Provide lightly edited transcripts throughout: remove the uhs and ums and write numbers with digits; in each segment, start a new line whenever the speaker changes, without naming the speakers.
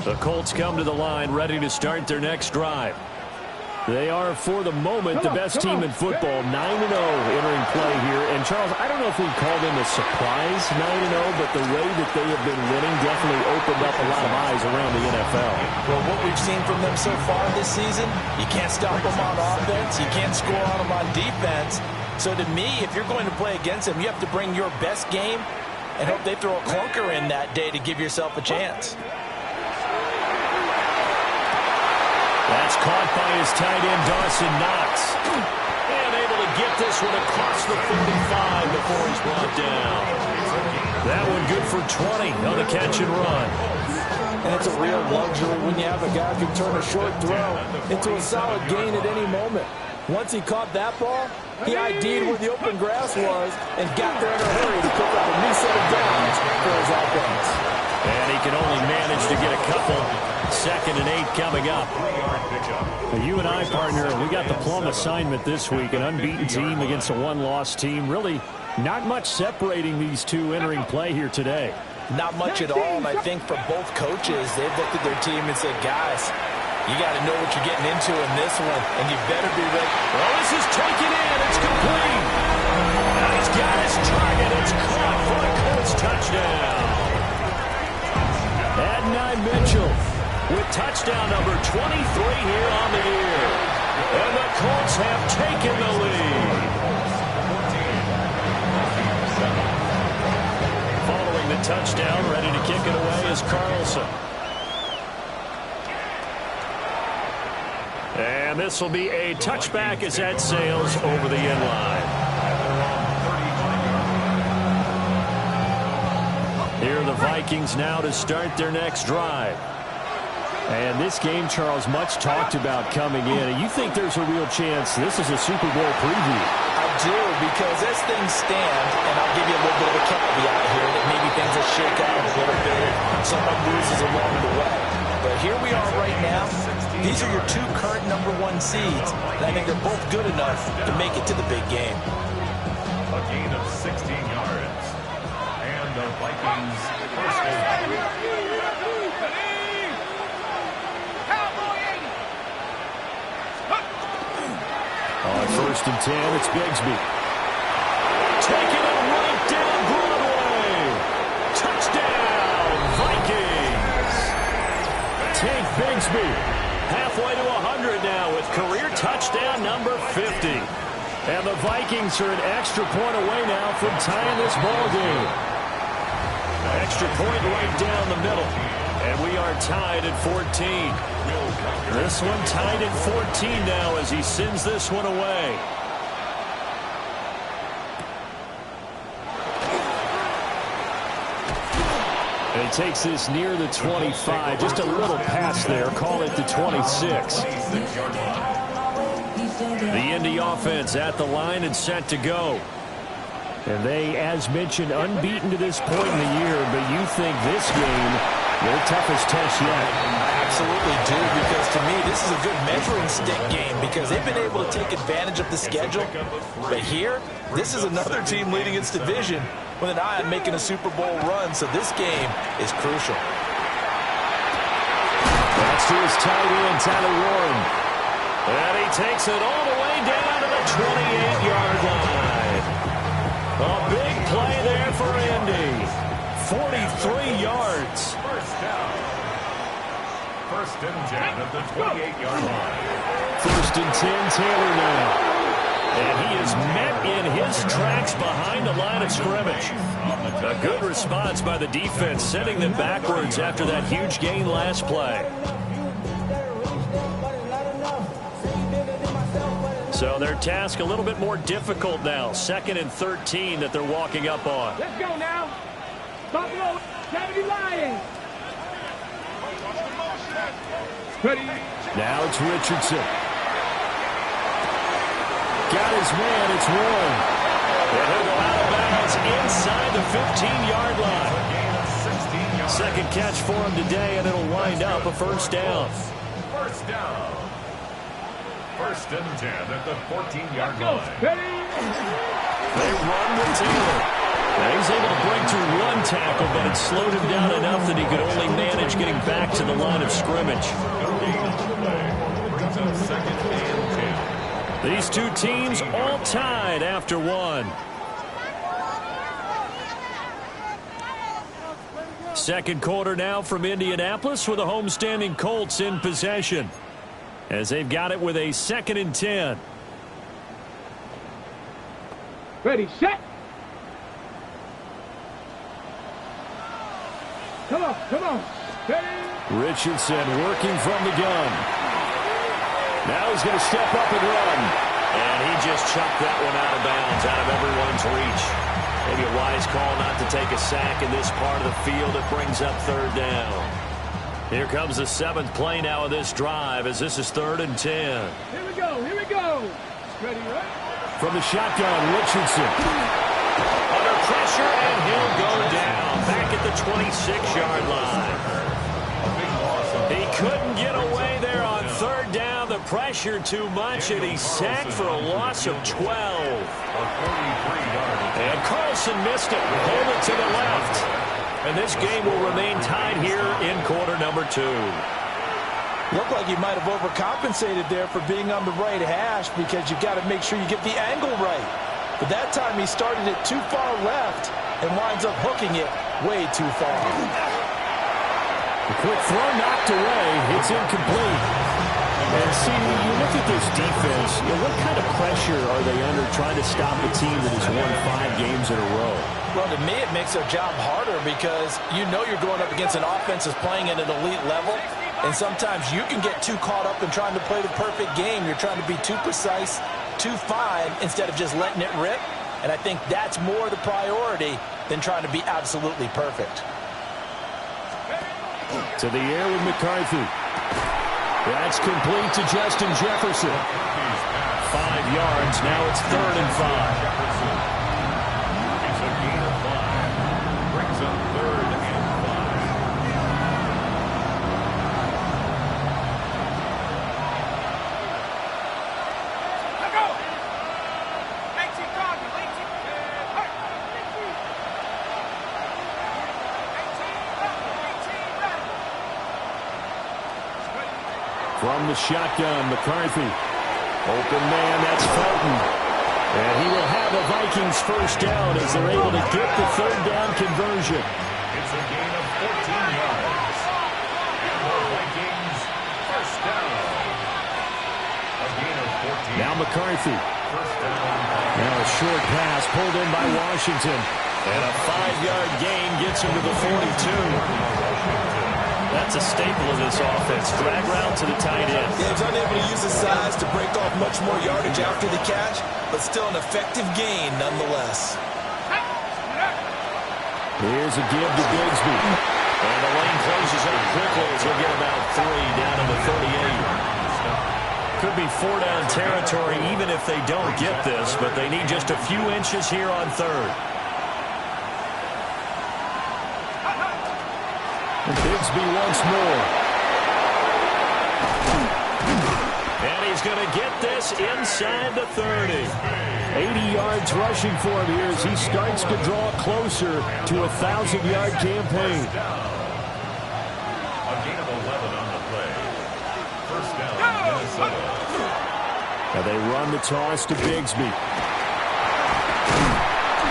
The Colts come to the line ready to start their next drive. They are, for the moment, the best team in football, 9-0 entering play here. And, Charles, I don't know if we'd call them a surprise 9-0, but the way that they have been winning definitely opened up a lot of eyes around the NFL.
Well, what we've seen from them so far this season, you can't stop them on offense, you can't score on them on defense. So to me, if you're going to play against them, you have to bring your best game and hope they throw a clunker in that day to give yourself a chance.
That's caught by his tight end, Dawson Knox. And able to get this one across the 45 before he's brought down. That one good for 20 on the catch and run.
And it's a real luxury when you have a guy who can turn a short throw into a solid gain at any moment. Once he caught that ball, he ID'd where the open grass was and got there in a hurry to pick up a new set of downs for his offense.
And he can only manage to get a couple. 2nd and 8 coming up. You and I, partner, we got the plum assignment this week. An unbeaten team against a one-loss team. Really not much separating these two entering play here today.
Not much at all, and I think for both coaches, they've looked at their team and said, guys, you got to know what you're getting into in this one, and you better be ready.
Well, this is taken in. It's complete. Now he's got his target. It's caught for a Colts touchdown. Adonai Mitchell with touchdown number 23 here on the year. And the Colts have taken the lead. Following the touchdown, ready to kick it away is Carlson. And this will be a touchback as that sails over the end line. Here are the Vikings now to start their next drive. And this game, Charles, much talked about coming in. And you think there's a real chance this is a Super Bowl preview?
I do, because as things stand, and I'll give you a little bit of a caveat here, that maybe things will shake out a little bit. Someone loses along the way. But here we are right now. These are your two current #1 seeds. And I think they're both good enough to make it to the big game.
A gain of 16 yards. And the Vikings first and
1st and 10, it's Bigsby. Taking it right down Broadway. Touchdown, Vikings. Tank Bigsby halfway to 100 now with career touchdown number 50. And the Vikings are an extra point away now from tying this ball game. Extra point right down the middle. And we are tied at 14. This one tied at 14 now as he sends this one away. And he takes this near the 25. Just a little pass there. Call it the 26. The Indy offense at the line and set to go. And they, as mentioned, unbeaten to this point in the year. But you think this game, their toughest test yet?
I absolutely do, because to me, this is a good measuring stick game because they've been able to take advantage of the schedule. But here, this is another team leading its division with an eye on making a Super Bowl run. So this game is crucial.
That's to his tight end, Tyler Warren. And he takes it all the way down to the 28-yard line. A big play there for Indy. 43 yards.
first down. 1st and 10 at the 28-yard line.
1st and 10, Taylor now. And he is met in his tracks behind the line of scrimmage. A good response by the defense, sending them backwards after that huge gain last play. So their task a little bit more difficult now. 2nd and 13 that they're walking up on.
Let's go now. Buffalo, Kennedy Lions. Ready.
Now it's Richardson. Got his man, it's Warren. And he'll go out of bounds inside the 15-yard line. 2nd catch for him today, and it'll wind up a 1st down.
1st down. 1st and 10 at the 14-yard line.
Ready.
They run with Taylor. Now he's able to break through one tackle, but it slowed him down enough that he could only manage getting back to the line of scrimmage. These two teams all tied after one. Second quarter now from Indianapolis with the homestanding Colts in possession, as they've got it with a 2nd and 10.
Ready, set. Come on, come on. Ready.
Richardson working from the gun. Now he's going to step up and run. And he just chucked that one out of bounds, out of everyone's reach. Maybe a wise call not to take a sack in this part of the field. It brings up 3rd down. Here comes the 7th play now of this drive, as this is 3rd and 10.
Here we go, here we go. Ready, right?
From the shotgun, Richardson. Under pressure, and he'll go down. Back at the 26-yard line. He couldn't get away there on 3rd down. The pressure too much, and he's sacked for a loss of 12. And Carlson missed it. Hold it to the left. And this game will remain tied here in quarter number 2.
Looked like he might have overcompensated there for being on the right hash, because you've got to make sure you get the angle right. But that time he started it too far left and winds up hooking it way too far.
A quick throw knocked away. It's incomplete. And see, when you look at this defense, what kind of pressure are they under trying to stop a team that has won 5 games in a row?
Well, to me, it makes their job harder, because you know you're going up against an offense that's playing at an elite level. And sometimes you can get too caught up in trying to play the perfect game. You're trying to be too precise, too fine, instead of just letting it rip. And I think that's more the priority than trying to be absolutely perfect.
To the air with McCarthy. That's complete to Justin Jefferson. 5 yards. Now it's 3rd and 5.
It's a gain of 5. Brings up 3rd and 5.
Let go.
From the shotgun, McCarthy. Open man, that's Felton. And he will have a Vikings first down as they're able to get the 3rd down conversion.
It's a gain of 14 yards. And the Vikings first down. A gain of 14.
Now McCarthy.
First down.
Now a short pass pulled in by Washington. And a 5-yard gain gets him to the 42. That's a staple of this offense. Drag route to the tight end.
Yeah, he's unable to use his size to break off much more yardage after the catch, but still an effective gain nonetheless.
Here's a give to Bigsby. And the lane closes up quickly as we'll get about 3 down to the 38. Could be 4-down territory even if they don't get this, but they need just a few inches here on 3rd. Bigsby once more. And he's going to get this inside the 30. 80 yards rushing for him here as he starts to draw closer to a 1,000-yard campaign.
A gain of 11 on the play. First down, Minnesota.
Now they run the toss to Bigsby.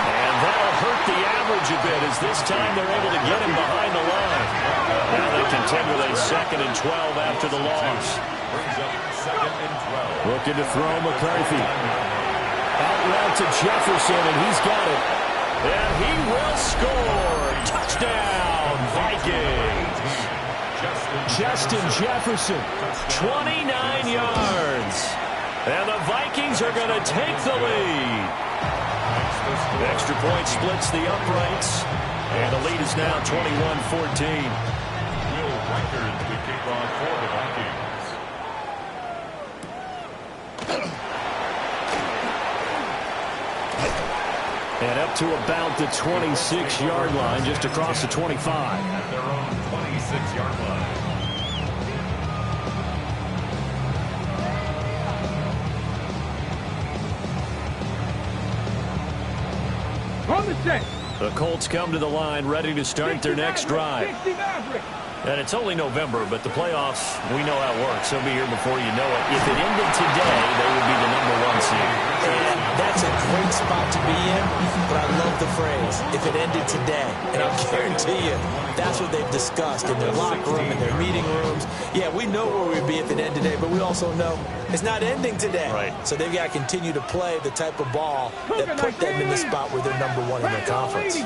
And that'll hurt the average a bit as this time they're able to get him behind the line. Now they contend with a 2nd and 12 after the loss.
Brings up 2nd and 12.
Looking to throw McCarthy. Out route to Jefferson, and he's got it. And he will score. Touchdown, Vikings. Justin Jefferson, 29 yards. And the Vikings are going to take the lead. The extra point splits the uprights. And the lead is now 21-14.
Will Reichard to kick off for the Vikings.
And up to about the 26-yard line, just across the 25.
At their own 26-yard line.
On the set.
The Colts come to the line ready to start their next drive. And it's only November, but the playoffs, we know how it works. They'll be here before you know it. If it ended today, they would be the #1 seed.
And that's a great spot to be in, but I love the phrase, if it ended today. And I'll guarantee you, that's what they've discussed in their locker room, in their meeting rooms. Yeah, we know where we'd be if it ended today, but we also know it's not ending today.
Right.
So they've got to continue to play the type of ball that put them in the spot where they're #1 in their conference.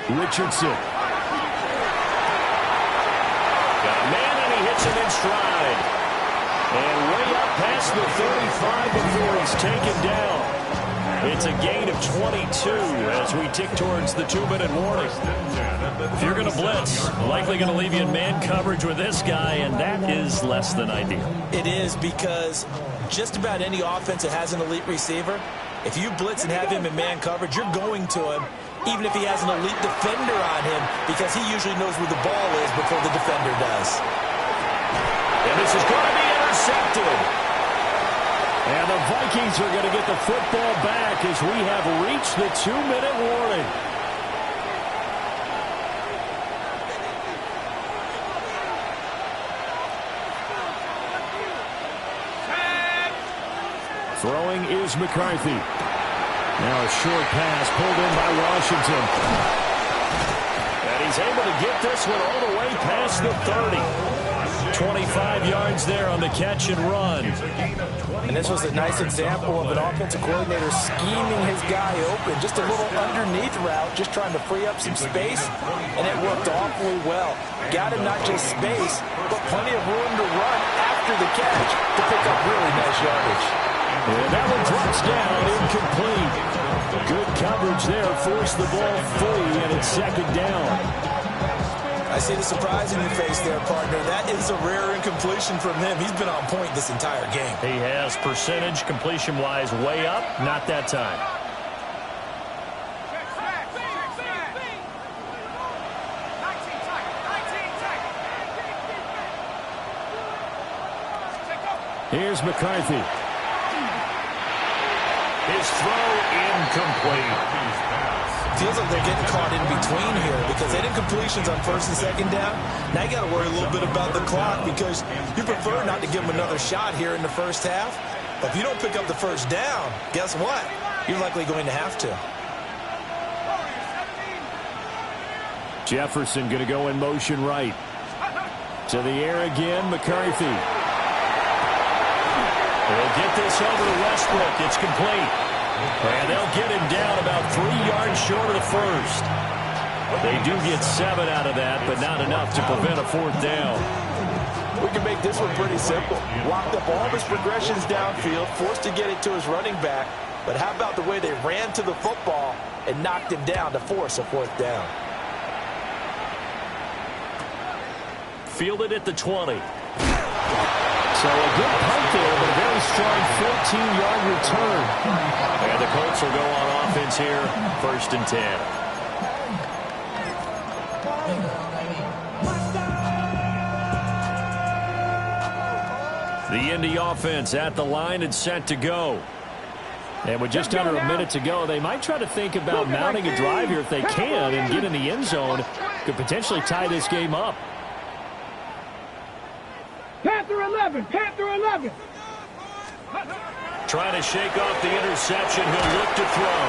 Richardson. Man, and he hits him in stride. And way up past the 35 before he's taken down. It's a gain of 22 as we tick towards the 2-minute warning. If you're going to blitz, likely going to leave you in man coverage with this guy, and that is less than ideal.
It is, because just about any offense that has an elite receiver, if you blitz and have him in man coverage, you're going to him, even if he has an elite defender on him, because he usually knows where the ball is before the defender does.
And this is going to be intercepted. And the Vikings are going to get the football back as we have reached the 2-minute warning. Throwing is McCarthy. Now a short pass pulled in by Washington. And he's able to get this one all the way past the 30. 25 yards there on the catch and run.
And this was a nice example of an offensive coordinator scheming his guy open. Just a little underneath route, just trying to free up some space, and it worked awfully well. Got him not just space, but plenty of room to run after the catch to pick up really nice yardage.
And that one drops down, incomplete. Good coverage there, forced the ball free, and it's second down.
I see the surprise in your face there, partner. That is a rare incompletion from him. He's been on point this entire game.
He has percentage, completion-wise, way up. Not that time. Here's McCarthy. His throw incomplete.
Feels like they're getting caught in between here because they did completions on first and second down. Now you got to worry a little bit about the clock because you prefer not to give them another shot here in the first half. But if you don't pick up the first down, guess what? You're likely going to have to.
Jefferson going to go in motion right. To the air again, McCarthy. They'll get this over to Westbrook. It's complete. And they'll get him down about 3 yards short of the first. They do get 7 out of that, but not enough to prevent a fourth down.
We can make this one pretty simple. Locked up all of his progressions downfield, forced to get it to his running back. But how about the way they ran to the football and knocked him down to force a fourth down?
Fielded at the 20. So a good punt there, but a very strong 14-yard return. And the Colts will go on offense here, 1st and 10. The Indy offense at the line and set to go. And with just under a minute to go, they might try to think about mounting a drive here if they can and get in the end zone. Could potentially tie this game up.
Panther 11, Panther 11.
Trying to shake off the interception. He'll look to throw.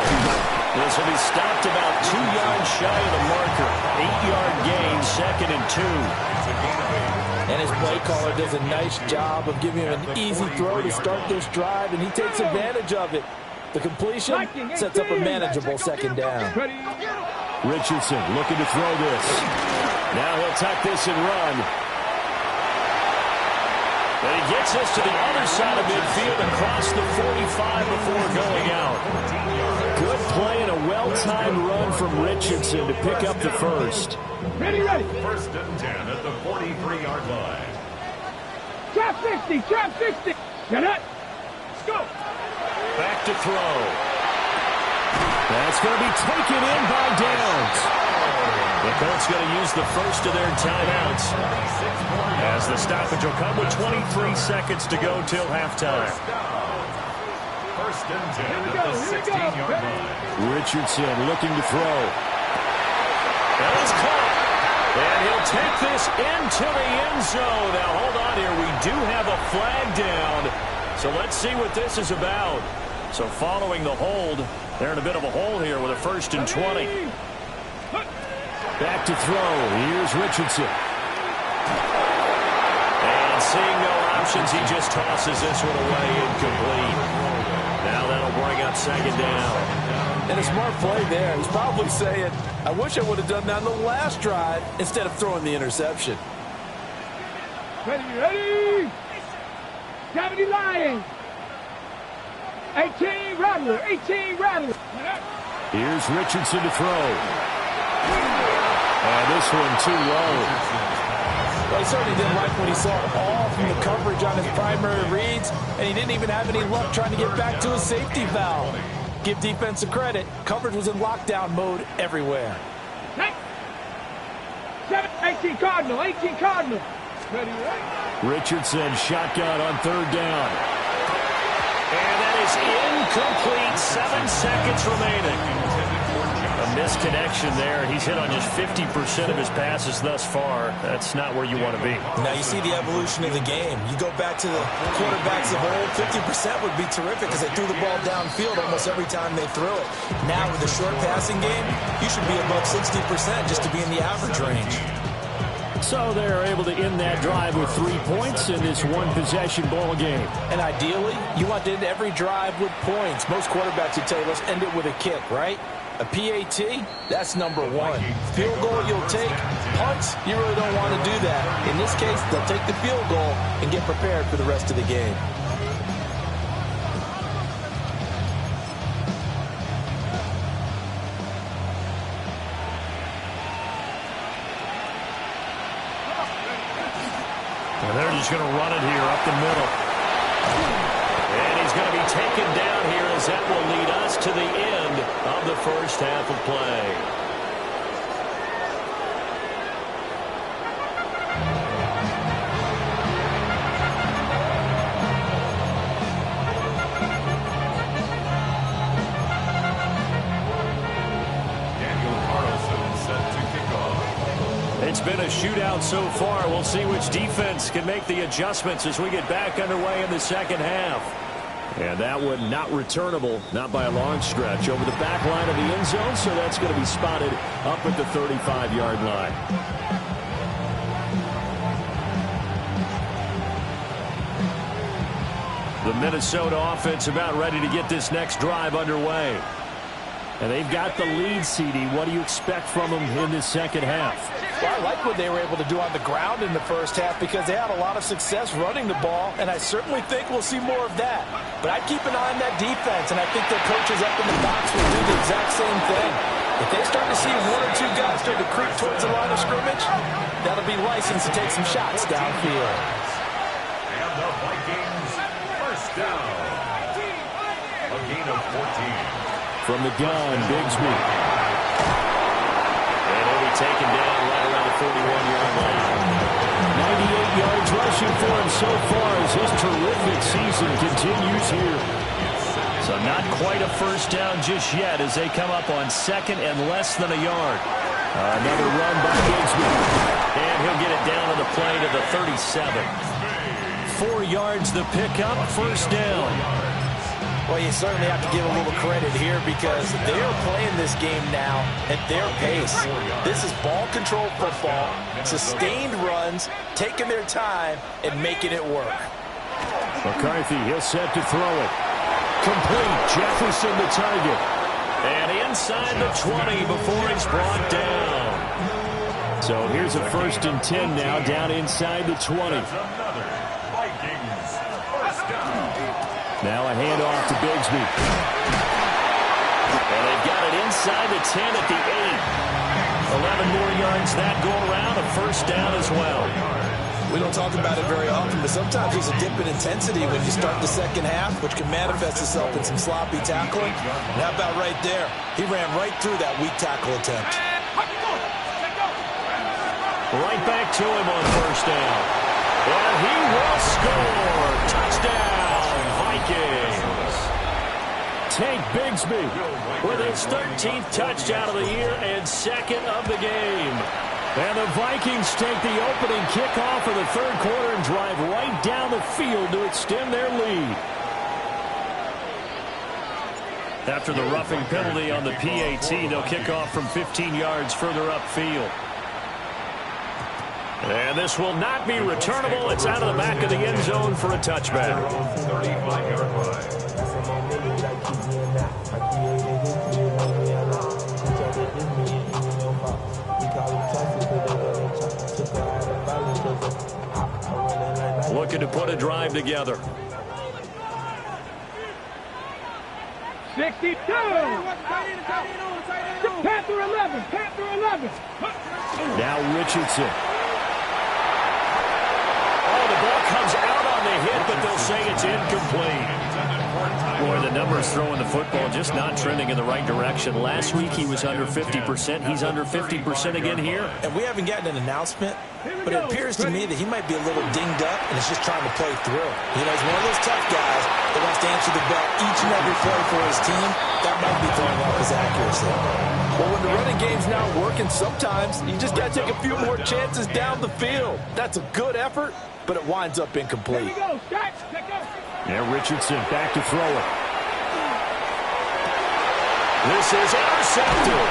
This will be stopped about 2 yards shy of the marker. 8-yard gain, 2nd and 2.
And his play caller does a nice job of giving him an easy throw to start this drive, and he takes advantage of it. The completion sets up a manageable 2nd down.
Richardson looking to throw this. Now he'll tuck this and run. And he gets us to the other side of midfield and across the 45 before going out. Good play and a well-timed run from Richardson to pick up the first.
Ready, ready.
1st and 10 at the 43-yard line.
Trap 60, trap 60. Get it. Let's go.
Back to throw. That's going to be taken in by Downs. The Colts going to use the first of their timeouts as the stoppage will come with 23 seconds to go till halftime.
First and 10
Here we
at
go,
the
here we go.
16-yard line.
Richardson looking to throw. That is caught. And he'll take this into the end zone. Now, hold on here. We do have a flag down. So let's see what this is about. So following the hold, they're in a bit of a hole here with a first and 20. Back to throw. Here's Richardson. And seeing no options, he just tosses this one away incomplete. Now that'll bring up second down.
And a smart play there. He's probably saying, I wish I would have done that on the last drive instead of throwing the interception.
Ready. 70 Lions. 18 Rattler. 18 Rattler.
Here's Richardson to throw. And this one too low.
Well, he certainly didn't like when he saw it all from the coverage on his primary reads, and he didn't even have any luck trying to get back to his safety valve. Give defense a credit. Coverage was in lockdown mode everywhere.
18 Cardinal. 18 Cardinal. Ready.
Richardson shotgun on third down. And that is incomplete. 7 seconds remaining. A misconnection there. He's hit on just 50% of his passes thus far. That's not where you want to be.
Now you see the evolution of the game. You go back to the quarterbacks of old, 50% would be terrific because they threw the ball downfield almost every time they threw it. Now with the short passing game, you should be above 60% just to be in the average range.
So they're able to end that drive with 3 points in this one-possession ball game.
And ideally, you want to end every drive with points. Most quarterbacks would tell you, let's end it with a kick, right? A PAT, that's number one. Field goal you'll take. Punts, you really don't want to do that. In this case, they'll take the field goal and get prepared for the rest of the game.
And they're just going to run it here up the middle. And he's going to be taken down here as that will lead us to the end of the first half of play. It's been a shootout so far. We'll see which defense can make the adjustments as we get back underway in the second half. And that one not returnable, not by a long stretch, over the back line of the end zone, so that's going to be spotted up at the 35-yard line. The Minnesota offense about ready to get this next drive underway. And they've got the lead, CD. What do you expect from them in this second half?
Well, I like what they were able to do on the ground in the first half because they had a lot of success running the ball, and I certainly think we'll see more of that. But I'd keep an eye on that defense, and I think their coaches up in the box will do the exact same thing. If they start to see one or two guys start to creep towards the line of scrimmage, that'll be license to take some shots downfield.
And the Vikings first down. A gain of 14.
From the gun, Bigsby. And he'll be taken down right around the 41-yard line. 98 yards rushing for him so far as his terrific season continues here. So not quite a first down just yet as they come up on second and less than a yard. Another run by Bigsby. And he'll get it down to the play to the 37. 4 yards the pickup, first down.
Well, you certainly have to give a little credit here because they are playing this game now at their pace. This is ball control football, sustained runs, taking their time, and making it work.
McCarthy, he'll set to throw it. Complete. Jefferson the target. And inside the 20 before he's brought down. So here's a first and 10 now down inside the 20. Now a handoff to Bigsby. And they've got it inside the 10 at the 8. 11 more yards that go around, a first down as well.
We don't talk about it very often, but sometimes there's a dip in intensity when you start the second half, which can manifest itself in some sloppy tackling. And how about right there? He ran right through that weak tackle attempt.
Right back to him on first down. And he will score. Touchdown, Vikings. Tank Bigsby with his 13th touchdown of the year and second of the game. And the Vikings take the opening kickoff of the third quarter and drive right down the field to extend their lead. After the roughing penalty on the PAT, they'll kick off from 15 yards further upfield. And this will not be returnable. It's out of the back of the end zone for a touchback.
35-yard line.
Looking to put a drive together.
62. Panther 11. Panther 11.
Now Richardson. Oh, the ball comes out on the hit, but they'll say it's incomplete. Boy, the numbers throwing the football just not trending in the right direction. Last week he was under 50%. He's under 50% again here.
And we haven't gotten an announcement, but it appears to me that he might be a little dinged up and is just trying to play through. You know, he's one of those tough guys that wants to answer the bell each and every play for his team. That might be throwing off his accuracy.
Well, when the running game's not working, sometimes you just got to take a few more chances down the field. That's a good effort, but it winds up incomplete.
Yeah, Richardson back to throw it. This is intercepted.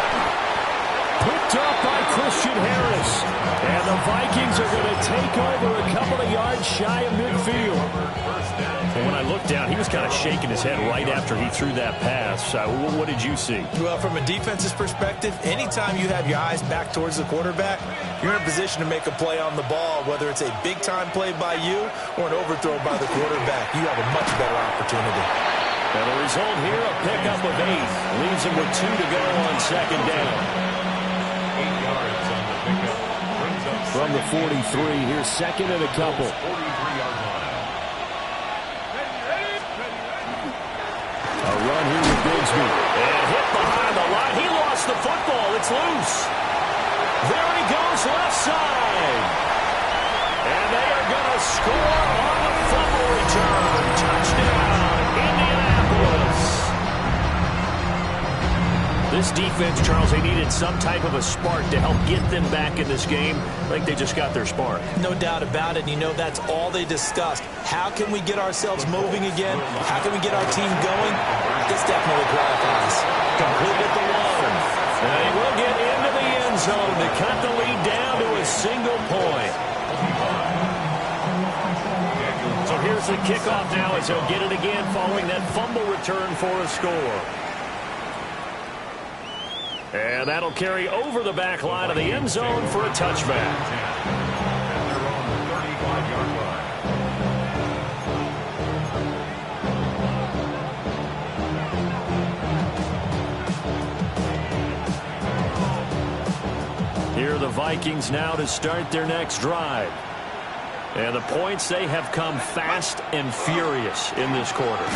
Picked up by Christian Harris. And the Vikings are going to take over a couple of yards shy of midfield. And when I looked down, he was kind of shaking his head right after he threw that pass. What did you see?
Well, from a defense's perspective, anytime you have your eyes back towards the quarterback, you're in a position to make a play on the ball, whether it's a big-time play by you or an overthrow by the quarterback. You have a much better opportunity.
And the result here, a pickup of 8. Leaves him with 2 to go on second down.
8 yards on the pickup. Brings up
From the 43, here's second and a couple.
43-yard line.
A run here with Bigsby. And hit behind the line. He lost the football. It's loose. There he goes left side. And they are going to score on the fumble return. Touchdown, Indianapolis. This defense, Charles, they needed some type of a spark to help get them back in this game. I think they just got their spark.
No doubt about it. You know, that's all they discussed. How can we get ourselves moving again? How can we get our team going? This definitely qualifies.
Completed the one. And he will get into the end zone to cut the lead down to a single point. So here's the kickoff now as he'll get it again following that fumble return for a score. And that'll carry over the back line of the end zone for a touchback.
They're on the 35-yard line.
Here are the Vikings now to start their next drive. And the points, they have come fast and furious in this quarter.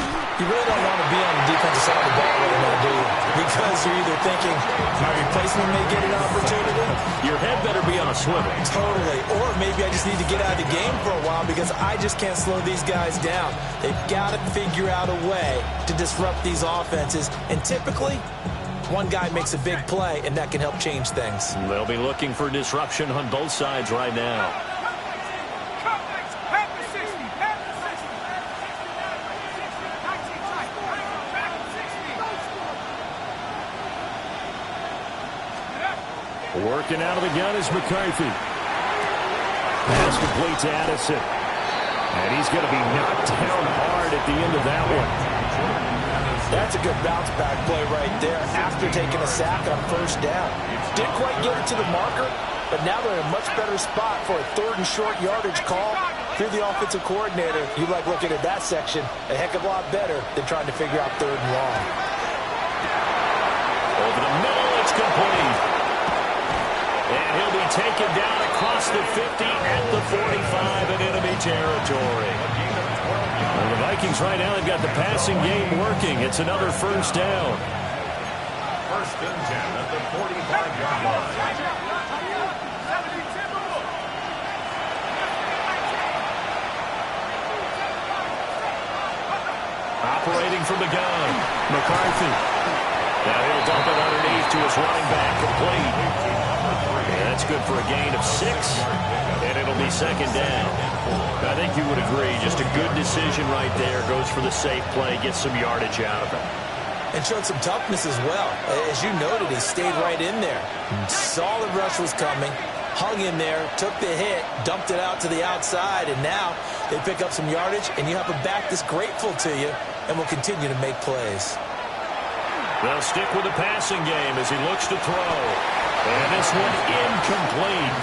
You really don't want to be on the defensive side of the ball right now, do you? Because you're either thinking, my replacement may get an opportunity.
Your head better be on a swivel.
Totally. Or maybe I just need to get out of the game for a while because I just can't slow these guys down. They've got to figure out a way to disrupt these offenses. And typically, one guy makes a big play, and that can help change things.
They'll be looking for disruption on both sides right now. Working out of the gun is McCarthy. Pass complete to Addison. And he's going to be knocked down hard at the end of that one.
That's a good bounce back play right there after taking a sack on first down. Didn't quite get it to the marker, but now they're in a much better spot for a third and short yardage call. If you're the offensive coordinator, you like looking at that section a heck of a lot better than trying to figure out third and long.
Over the middle, it's complete. And he'll be taken down across the 50 at the 45 in enemy territory. Well, the Vikings right now, they've got the passing game working. It's another first down.
First and 10 at the 45-yard line.
Operating from the gun. McCarthy. Now he'll dump it underneath to his running back, complete. And that's good for a gain of 6, and it'll be second down. I think you would agree, just a good decision right there. Goes for the safe play, gets some yardage out of it.
And showed some toughness as well. As you noted, he stayed right in there. Saw the rush was coming, hung in there, took the hit, dumped it out to the outside, and now they pick up some yardage, and you have a back that's grateful to you and will continue to make plays.
They'll stick with the passing game as he looks to throw. And this one incomplete.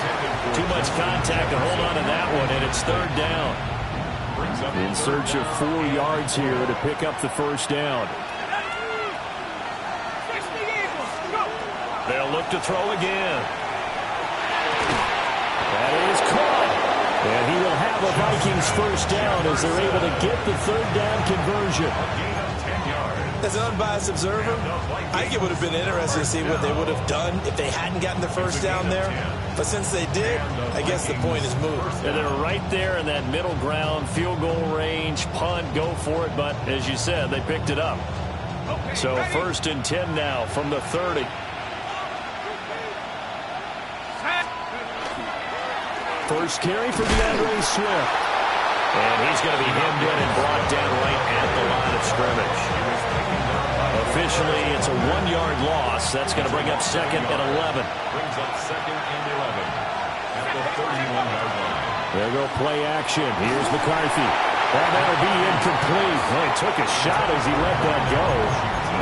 Too much contact to hold on to that one, and it's third down. In search of 4 yards here to pick up the first down. They'll look to throw again. That is caught. And he will have a Vikings first down as they're able to get the third down conversion.
As an unbiased observer, I think it would have been interesting to see what they would have done if they hadn't gotten the first down there. But since they did, I guess the point is moved.
And they're right there in that middle ground, field goal range, punt, go for it. But as you said, they picked it up. So 1st and 10 now from the 30. First carry for DeAndre Swift. And he's going to be hemmed in and brought down right at the line of scrimmage. Officially, it's a 1-yard loss. That's going to bring up 2nd and 11.
Brings up 2nd and 11 at the 31-yard line.
There go play action. Here's McCarthy. And that'll be incomplete. Well, he took a shot as he let that go.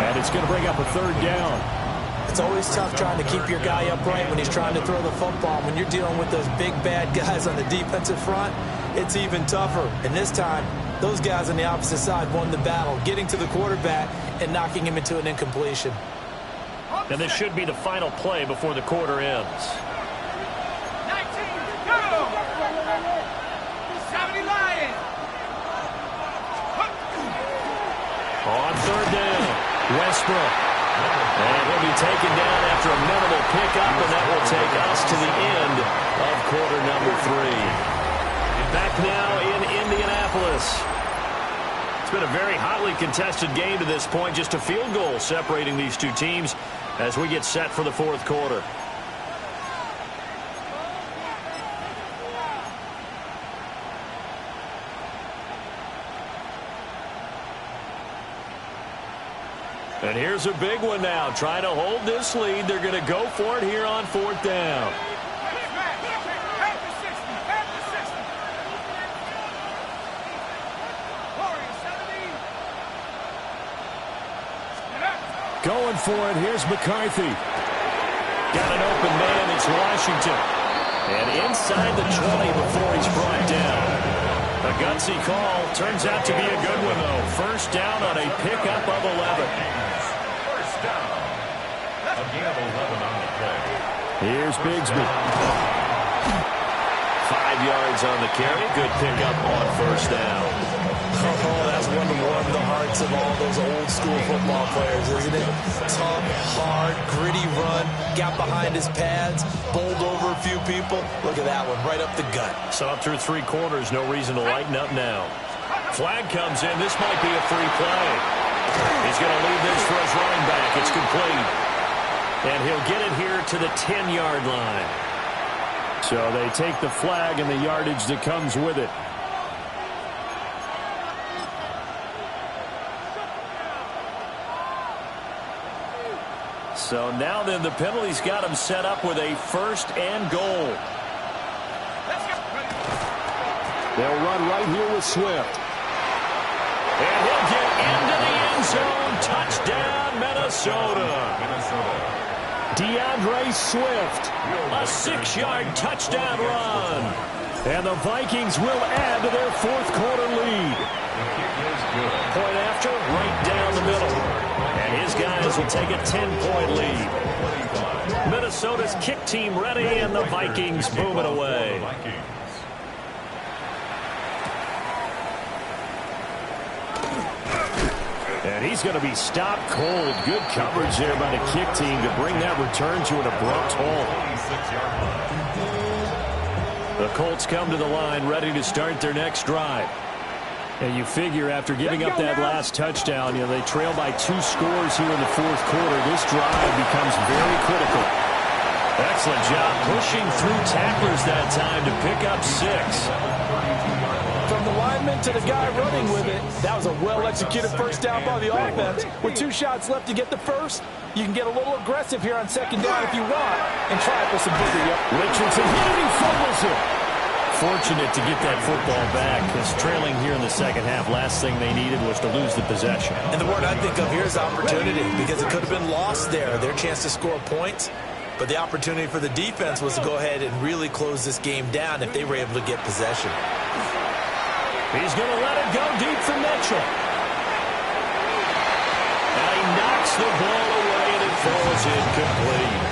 And it's going to bring up a third down.
It's always tough trying to keep your guy upright when he's trying to throw the football. When you're dealing with those big, bad guys on the defensive front, it's even tougher. And this time, those guys on the opposite side won the battle, getting to the quarterback and knocking him into an incompletion.
And this should be the final play before the quarter ends.
19, go! 70 Lions!
On third down, Westbrook. And he'll be taken down after a minimal pickup, and that will take us to the end of quarter number 3. Back now in Indianapolis. It's been a very hotly contested game to this point. Just a field goal separating these two teams as we get set for the 4th quarter. And here's a big one now. Trying to hold this lead. They're going to go for it here on 4th down. Going for it. Here's McCarthy. Got an open man. It's Washington. And inside the 20 before he's brought down. A gutsy call. Turns out to be a good one, though. First down on a pickup of 11.
First down. A gain of 11 on the play.
Here's Bigsby. 5 yards on the carry. Good pickup on first down.
Oh, that's one to warm the hearts of all those old school football players, isn't it? Tough, hard, gritty run, got behind his pads, bowled over a few people. Look at that one, right up the gut.
So up through 3 quarters, no reason to lighten up now. Flag comes in. This might be a free play. He's going to leave this for his running back. It's complete. And he'll get it here to the 10-yard line. So they take the flag and the yardage that comes with it. So now then the penalty's got him set up with a 1st and goal. They'll run right here with Swift. And he'll get into the end zone. Touchdown, Minnesota. DeAndre Swift, a 6-yard touchdown run. And the Vikings will add to their 4th quarter lead. Point after, right down the middle. And his guys will take a 10-point lead. Minnesota's kick team ready, and the Vikings boom it away. And he's going to be stopped cold. Good coverage there by the kick team to bring that return to an abrupt halt. The Colts come to the line ready to start their next drive. And you figure after giving up that last touchdown, they trail by 2 scores here in the fourth quarter. This drive becomes very critical. Excellent job pushing through tacklers that time to pick up 6.
From the lineman to the guy running with it, that was a well-executed first down by the offense. With 2 shots left to get the first, you can get a little aggressive here on second down if you want and try for some bigger yards.
Richardson hit it, he fumbles it. Fortunate to get that football back, because trailing here in the second half, last thing they needed was to lose the possession.
And the word I think of here is opportunity, because it could have been lost there, their chance to score points. But the opportunity for the defense was to go ahead and really close this game down if they were able to get possession.
He's going to let it go deep for Mitchell. And he knocks the ball away, and it falls incomplete.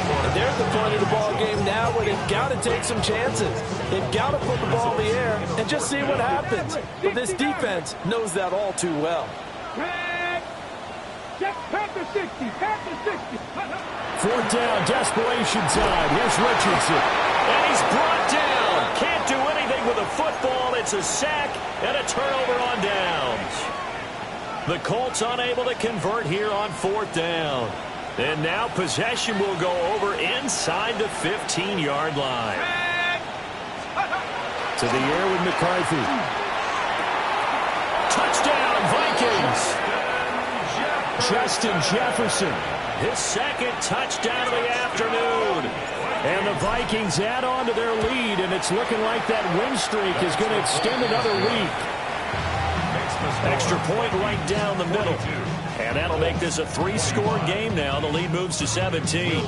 And there's the point of the ball game now where they've got to take some chances. They've got to put the ball in the air and just see what happens. But this defense knows that all too well.
Panther 60, Panther 60.
Fourth down, desperation time. Here's Richardson. And he's brought down. Can't do anything with a football. It's a sack and a turnover on downs. The Colts unable to convert here on fourth down. And now possession will go over inside the 15-yard line. To the air with McCarthy. Touchdown, Vikings. Justin Jefferson, his second touchdown of the afternoon. And the Vikings add on to their lead, and it's looking like that win streak is going to extend another week. Extra point right down the middle. And that'll make this a 3-score game now. The lead moves to 17.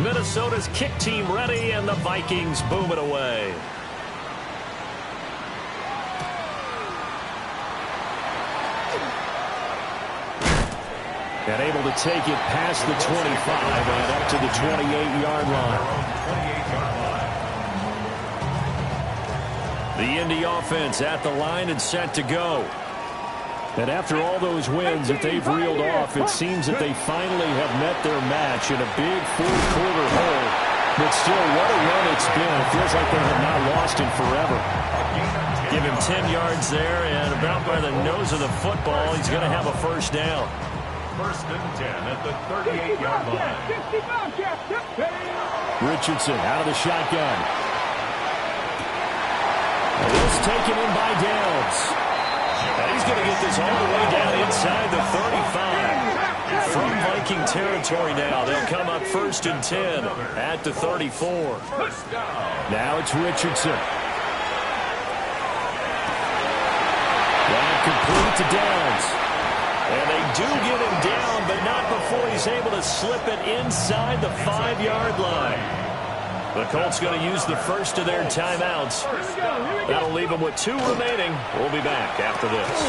Minnesota's kick team ready, and the Vikings boom it away. And able to take it past the 25 and up to the 28-yard line. The Indy offense at the line and set to go. And after all those wins that they've reeled off, it seems that they finally have met their match in a big fourth-quarter hole. But still, what a run it's been. It feels like they have not lost in forever. Give him 10 yards there, and about by the nose of the football, he's going to have a first down.
First and 10 at the 38-yard line.
Richardson out of the shotgun. And this taken in by Downs. And he's going to get this all the way down inside the 35. From Viking territory now, they'll come up first and 10 at the 34. Now it's Richardson. And complete to Downs. And they do get him down, but not before he's able to slip it inside the 5-yard line. The Colts going to use the first of their timeouts. That'll leave them with 2 remaining. We'll be back after this.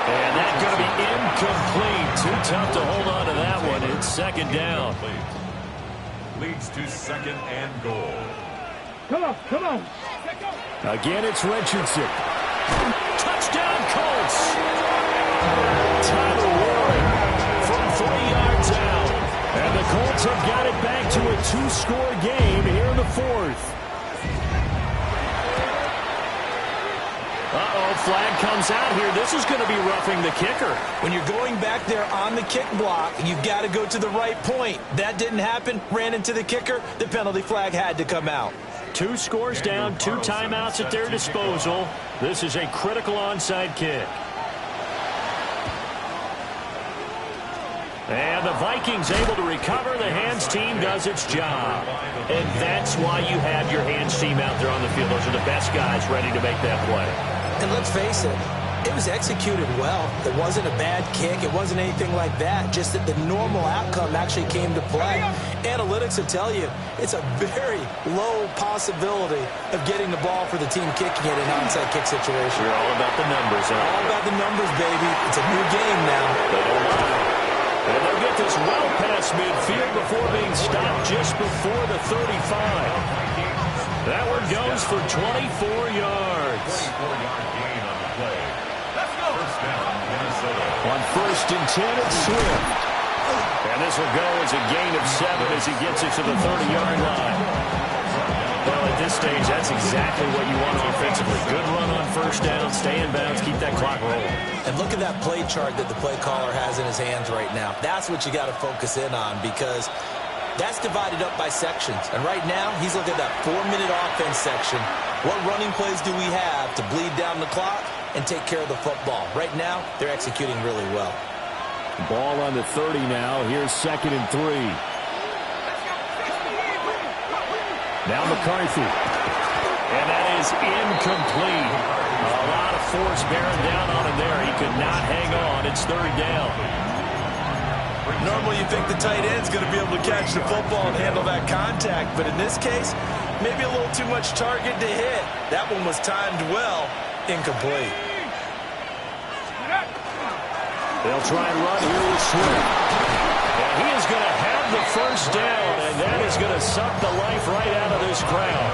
And that's going to be incomplete. Too tough to hold on to that one. It's second down.
Leads to second and goal.
Come on, come on.
Again, it's Richardson. Touchdown, Colts. Tyler Warren from 3 yards out. And the Colts have got it back to a 2-score game here in the fourth. Uh-oh, flag comes out here. This is going to be roughing the kicker.
When you're going back there on the kick block, you've got to go to the right point. That didn't happen. Ran into the kicker. The penalty flag had to come out.
2 scores down, 2 timeouts at their disposal. This is a critical onside kick. And the Vikings able to recover. The hands team does its job. And that's why you have your hands team out there on the field. Those are the best guys ready to make that play.
And let's face it, it was executed well. It wasn't a bad kick. It wasn't anything like that. Just that the normal outcome actually came to play. Analytics will tell you it's a very low possibility of getting the ball for the team kicking it in an onside kick situation.
We're all about the numbers.
All about the numbers, baby. It's a new game now.
They don't lie. And they'll get this well past midfield before being stopped just before the 35. That one goes for 24 yards.
24-yard gain on the play. Let's go. First down, Minnesota.
On first and 10, it's Swift. And this will go as a gain of 7 as he gets it to the 30-yard line. Well, at this stage, that's exactly what you want offensively. Good run on first down, stay in bounds, keep that clock rolling.
And look at that play chart that the play caller has in his hands right now. That's what you got to focus in on, because that's divided up by sections. And right now, he's looking at that 4-minute offense section. What running plays do we have to bleed down the clock and take care of the football? Right now, they're executing really well.
Ball on the 30 now. Here's 2nd and 3. Now McCarthy. And that is incomplete. A lot of force bearing down on him there. He could not hang on. It's 3rd down.
Normally you think the tight end's going to be able to catch the football and handle that contact, but in this case, maybe a little too much target to hit. That one was timed well, incomplete.
They'll try and run here with Swift. And he is going to have the first down, and that is going to suck the life right out of this crowd.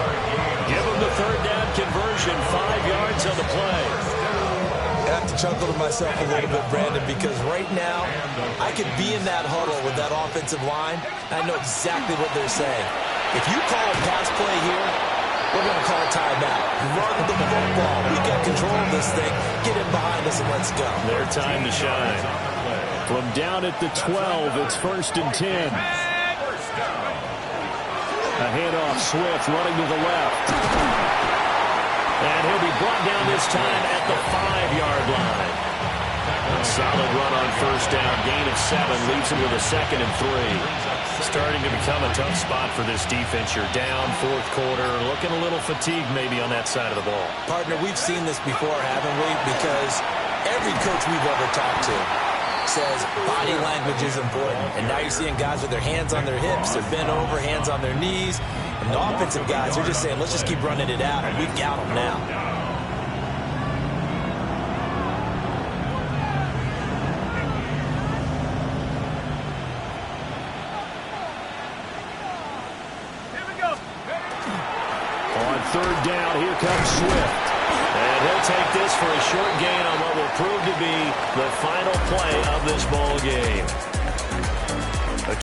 Give him the 3rd down conversion, 5 yards on the play.
I have to chuckle to myself a little bit, Brandon, because right now I could be in that huddle with that offensive line. I know exactly what they're saying. If you call a pass play here, we're going to call a timeout. Run the football. We got control of this thing. Get in behind us and let's go.
Their time to shine. From down at the 12, it's 1st and 10. A handoff, Swift running to the left. And he'll be brought down this time at the 5-yard line. A solid run on first down. Gain of 7 leaves him with a 2nd and 3. Starting to become a tough spot for this defense. You're down 4th quarter. Looking a little fatigued maybe on that side of the ball.
Partner, we've seen this before, haven't we? Because every coach we've ever talked to says body language is important. And now you're seeing guys with their hands on their hips. They're bent over, hands on their knees. And the offensive guys are just saying, let's just keep running it out, and we've got them now.
Here we go.
On 3rd down, here comes Swift. And he'll take this for a short gain on what will prove to be the final play of this ball game.